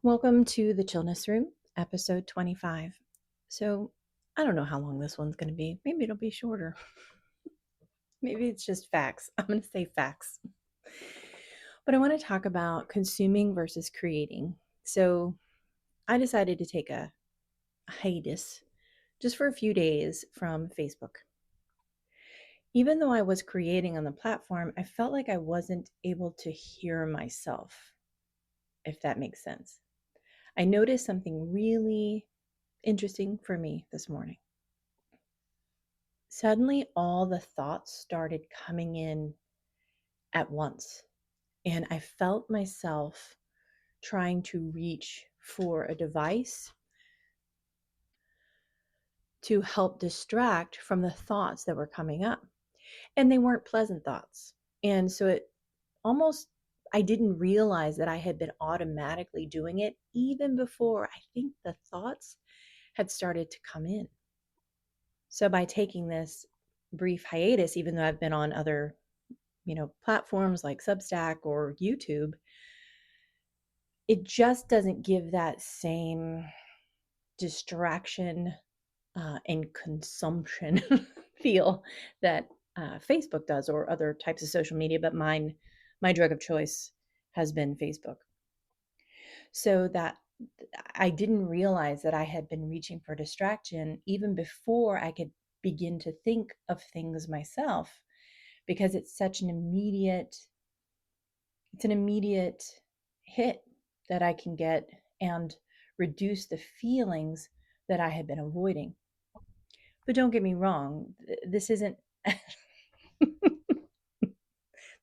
Welcome to the Chillness Room, episode 25. So, I don't know how long this one's going to be. Maybe it'll be shorter. Maybe it's just facts. I'm going to say facts. But I want to talk about consuming versus creating. So, I decided to take a hiatus just for a few days from Facebook. Even though I was creating on the platform, I felt like I wasn't able to hear myself, if that makes sense. I noticed something really interesting for me this morning. Suddenly, all the thoughts started coming in at once, and I felt myself trying to reach for a device to help distract from the thoughts that were coming up. And they weren't pleasant thoughts. And so I didn't realize that I had been automatically doing it even before I think the thoughts had started to come in. So by taking this brief hiatus, even though I've been on other platforms like Substack or YouTube, it just doesn't give that same distraction and consumption feel that Facebook does or other types of social media. But my drug of choice has been Facebook. So that I didn't realize that I had been reaching for distraction even before I could begin to think of things myself, because it's an immediate hit that I can get and reduce the feelings that I had been avoiding. But don't get me wrong, this isn't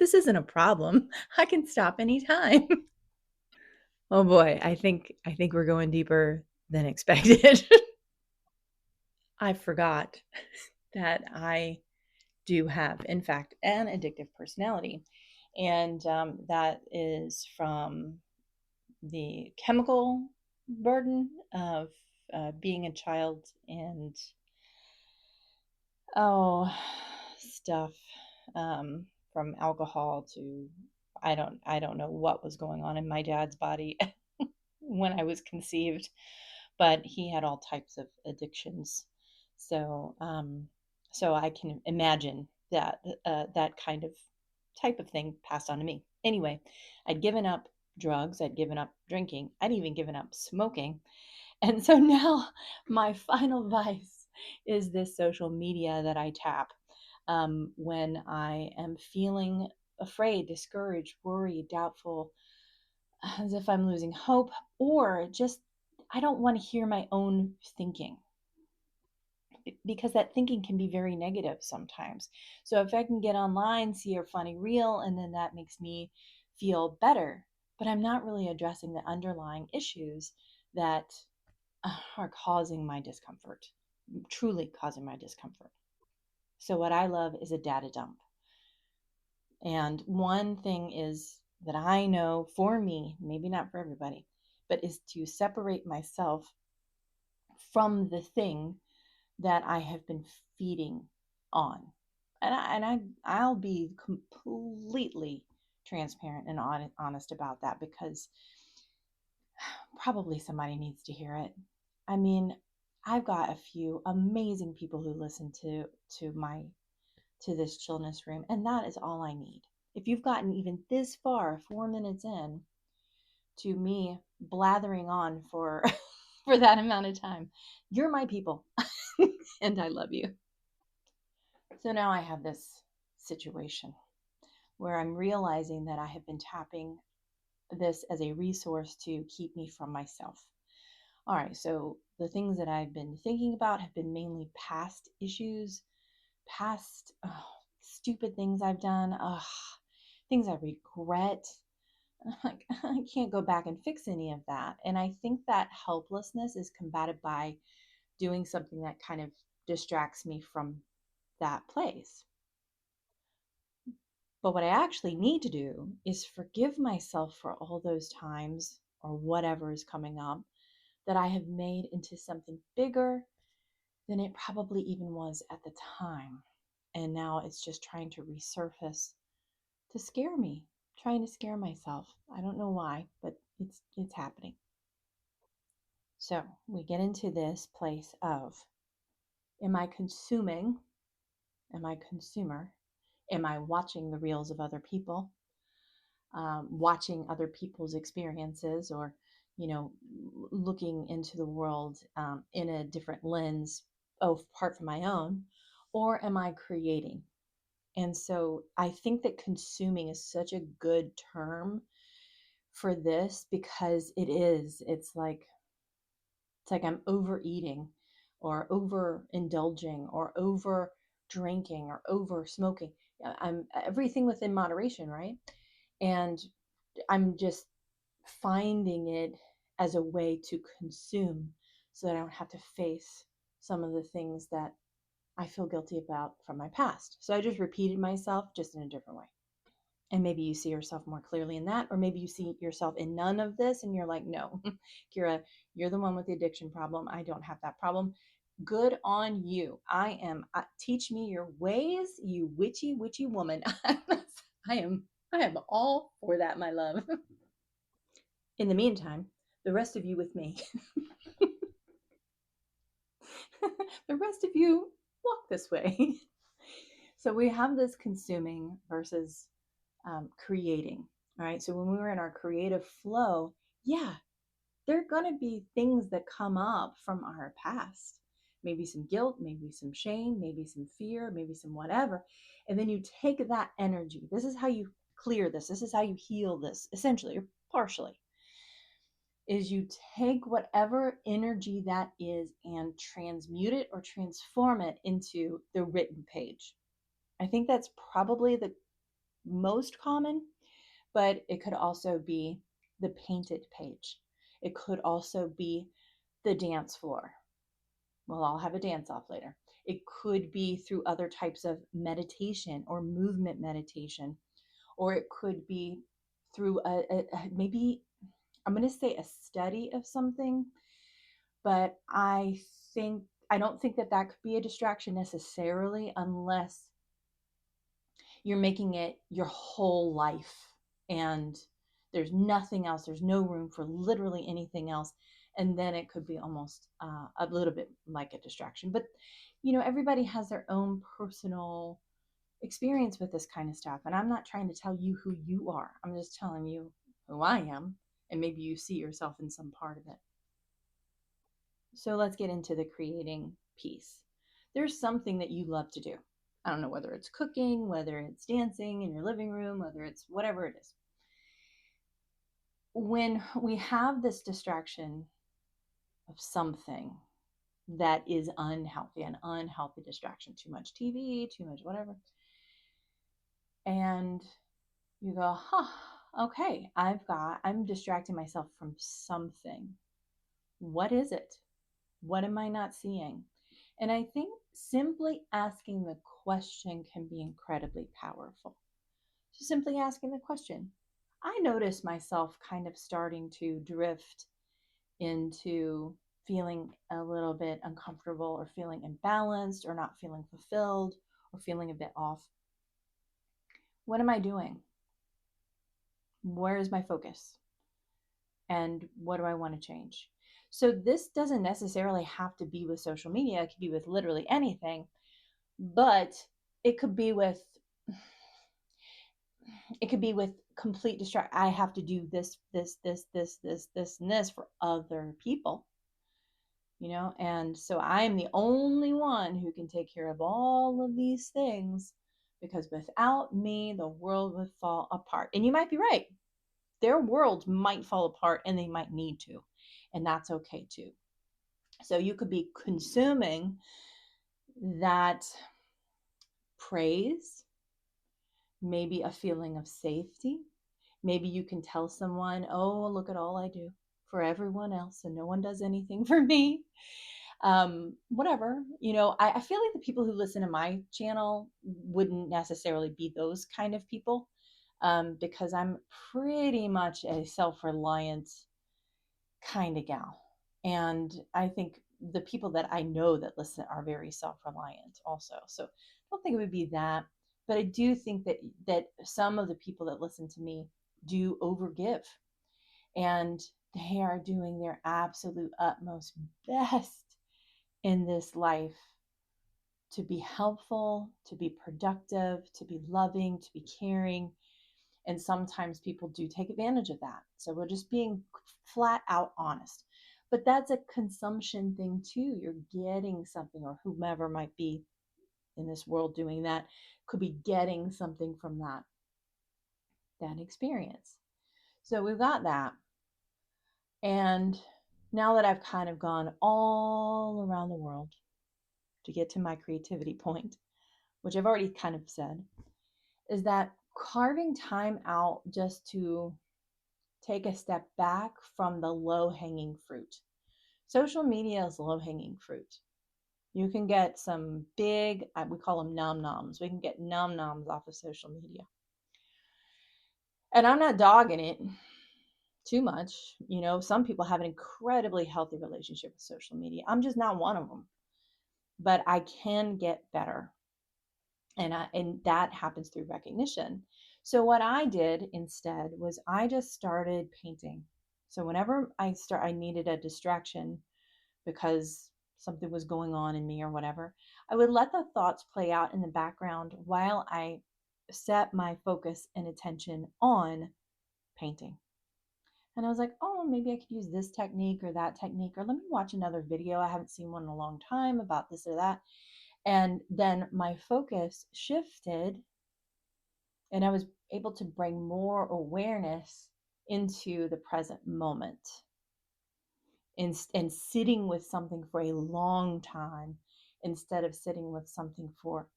this isn't a problem. I can stop anytime. Oh boy, I think we're going deeper than expected. I forgot that I do have, in fact, an addictive personality. And that is from the chemical burden of being a child and stuff, from alcohol to I don't know what was going on in my dad's body when I was conceived, but he had all types of addictions. So so I can imagine that that kind of type of thing passed on to me. Anyway, I'd given up drugs, I'd given up drinking, I'd even given up smoking. And so now my final vice is this social media that I tap when I am feeling afraid, discouraged, worried, doubtful, as if I'm losing hope, or just I don't want to hear my own thinking, because that thinking can be very negative sometimes. So if I can get online, see a funny reel, and then that makes me feel better, but I'm not really addressing the underlying issues that are causing my discomfort, truly causing my discomfort. So what I love is a data dump. And one thing is that I know for me, maybe not for everybody, but is to separate myself from the thing that I have been feeding on. I'll be completely transparent and honest about that, because probably somebody needs to hear it. I mean, I've got a few amazing people who listen to this chillness room, and that is all I need. If you've gotten even this far, 4 minutes in, to me blathering on for for that amount of time, you're my people. And I love you. So now I have this situation where I'm realizing that I have been tapping this as a resource to keep me from myself. All right, so the things that I've been thinking about have been mainly past issues, past stupid things I've done, things I regret. Like, I can't go back and fix any of that. And I think that helplessness is combated by doing something that kind of distracts me from that place. But what I actually need to do is forgive myself for all those times or whatever is coming up that I have made into something bigger than it probably even was at the time. And now it's just trying to resurface to scare me, trying to scare myself. I don't know why, but it's happening. So we get into this place of, am I consuming? Am I a consumer? Am I watching the reels of other people? Watching other people's experiences, or looking into the world in a different lens, apart from my own? Or am I creating? And so I think that consuming is such a good term for this, because it's like I'm overeating or over indulging or over drinking or over smoking. I'm everything within moderation, right? And I'm just finding it as a way to consume, so that I don't have to face some of the things that I feel guilty about from my past. So I just repeated myself, just in a different way. And maybe you see yourself more clearly in that, or maybe you see yourself in none of this and you're like, no, Kira, you're the one with the addiction problem. I don't have that problem. Good on you. Teach me your ways, you witchy woman. I am, I am all for that, my love. In the meantime, the rest of you with me, the rest of you walk this way. So we have this consuming versus creating. All right. So when we were in our creative flow, yeah, there are going to be things that come up from our past. Maybe some guilt, maybe some shame, maybe some fear, maybe some whatever. And then you take that energy. This is how you clear this. This is how you heal this, essentially, or partially. Is you take whatever energy that is and transmute it or transform it into the written page. I think that's probably the most common, but it could also be the painted page. It could also be the dance floor. Well, I'll have a dance off later. It could be through other types of meditation or movement meditation, or it could be through maybe, I'm going to say, a study of something, but I don't think that that could be a distraction necessarily, unless you're making it your whole life and there's nothing else, there's no room for literally anything else. And then it could be almost a little bit like a distraction. But everybody has their own personal experience with this kind of stuff, and I'm not trying to tell you who you are. I'm just telling you who I am, and maybe you see yourself in some part of it. So let's get into the creating piece. There's something that you love to do. I don't know whether it's cooking, whether it's dancing in your living room, whether it's whatever it is. When we have this distraction of something that is unhealthy, an unhealthy distraction, too much TV, too much whatever, and you go, okay, I'm distracting myself from something. What is it? What am I not seeing? And I think simply asking the question can be incredibly powerful. So simply asking the question. I notice myself kind of starting to drift into feeling a little bit uncomfortable, or feeling imbalanced, or not feeling fulfilled, or feeling a bit off. What am I doing? Where is my focus? And what do I want to change? So this doesn't necessarily have to be with social media. It could be with literally anything, but it could be with complete distract. I have to do this and this for other people, and so I'm the only one who can take care of all of these things, because without me the world would fall apart. And you might be right, their worlds might fall apart, and they might need to, and that's okay too. So you could be consuming that praise, maybe a feeling of safety. Maybe you can tell someone, oh, look at all I do for everyone else and no one does anything for me. Whatever, I feel like the people who listen to my channel wouldn't necessarily be those kind of people, because I'm pretty much a self-reliant kind of gal. And I think the people that I know that listen are very self-reliant also. So I don't think it would be that, but I do think that some of the people that listen to me do overgive. and they are doing their absolute utmost best in this life to be helpful, to be productive, to be loving, to be caring. And sometimes people do take advantage of that. So we're just being flat out honest. But that's a consumption thing too. You're getting something, or whomever might be in this world doing that could be getting something from that experience. So we've got that. And now that I've kind of gone all around the world to get to my creativity point, which I've already kind of said, is that carving time out just to take a step back from the low hanging fruit. Social media is low hanging fruit. You can get some big, we call them nom noms. We can get nom noms off of social media. And I'm not dogging it too much. You know, some people have an incredibly healthy relationship with social media. I'm just not one of them, but I can get better. And that happens through recognition. So what I did instead was I just started painting. So whenever I needed a distraction because something was going on in me or whatever, I would let the thoughts play out in the background while I set my focus and attention on painting. And I was like, oh, maybe I could use this technique or that technique, or let me watch another video. I haven't seen one in a long time about this or that. And then my focus shifted, and I was able to bring more awareness into the present moment and sitting with something for a long time instead of sitting with something for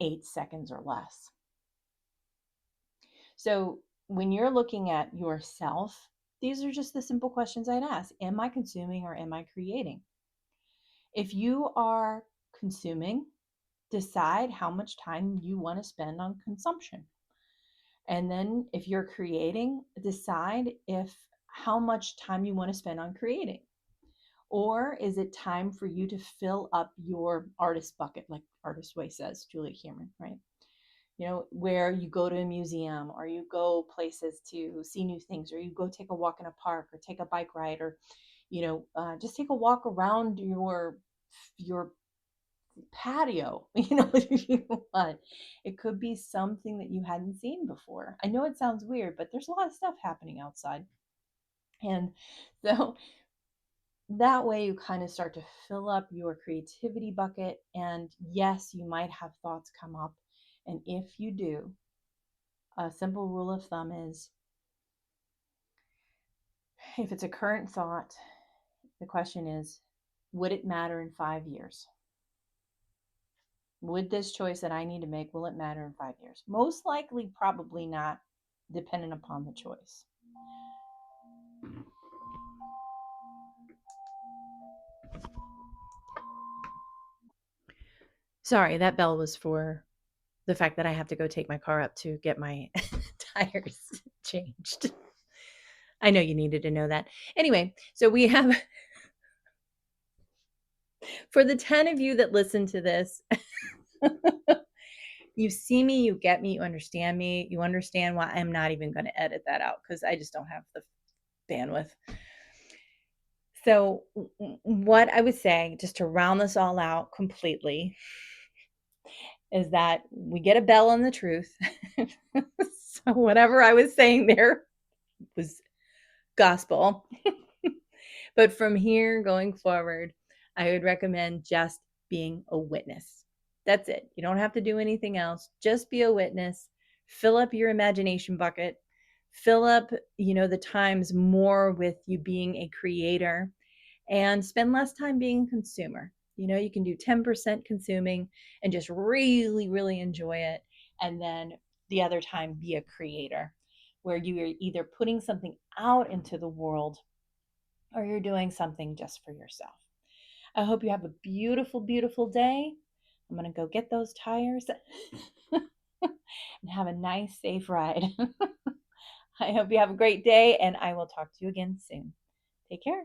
8 seconds or less. So when you're looking at yourself, these are just the simple questions I'd ask. Am I consuming or am I creating? If you are consuming, decide how much time you want to spend on consumption. And then if you're creating, decide if how much time you want to spend on creating. Or is it time for you to fill up your artist bucket, like Artist Way says, Julia Cameron, right? You know, where you go to a museum or you go places to see new things, or you go take a walk in a park or take a bike ride, or, just take a walk around your patio, if you want. It could be something that you hadn't seen before. I know it sounds weird, but there's a lot of stuff happening outside. And so that way you kind of start to fill up your creativity bucket. And yes, you might have thoughts come up. And if you do, a simple rule of thumb is, if it's a current thought, the question is, would it matter in 5 years? Would this choice that I need to make, will it matter in 5 years? Most likely, probably not, depending upon the choice. Sorry, that bell was for the fact that I have to go take my car up to get my tires changed. I know you needed to know that. Anyway, so we have, for the 10 of you that listen to this, you see me, you get me, you understand me, you understand why I'm not even going to edit that out because I just don't have the bandwidth. So, what I would say, just to round this all out completely, is that we get a bell on the truth. So, whatever I was saying there was gospel. But from here going forward, I would recommend just being a witness. That's it. You don't have to do anything else. Just be a witness. Fill up your imagination bucket. Fill up, the times more with you being a creator, and spend less time being a consumer. You can do 10% consuming and just really, really enjoy it. And then the other time, be a creator, where you are either putting something out into the world or you're doing something just for yourself. I hope you have a beautiful, beautiful day. I'm going to go get those tires and have a nice, safe ride. I hope you have a great day, and I will talk to you again soon. Take care.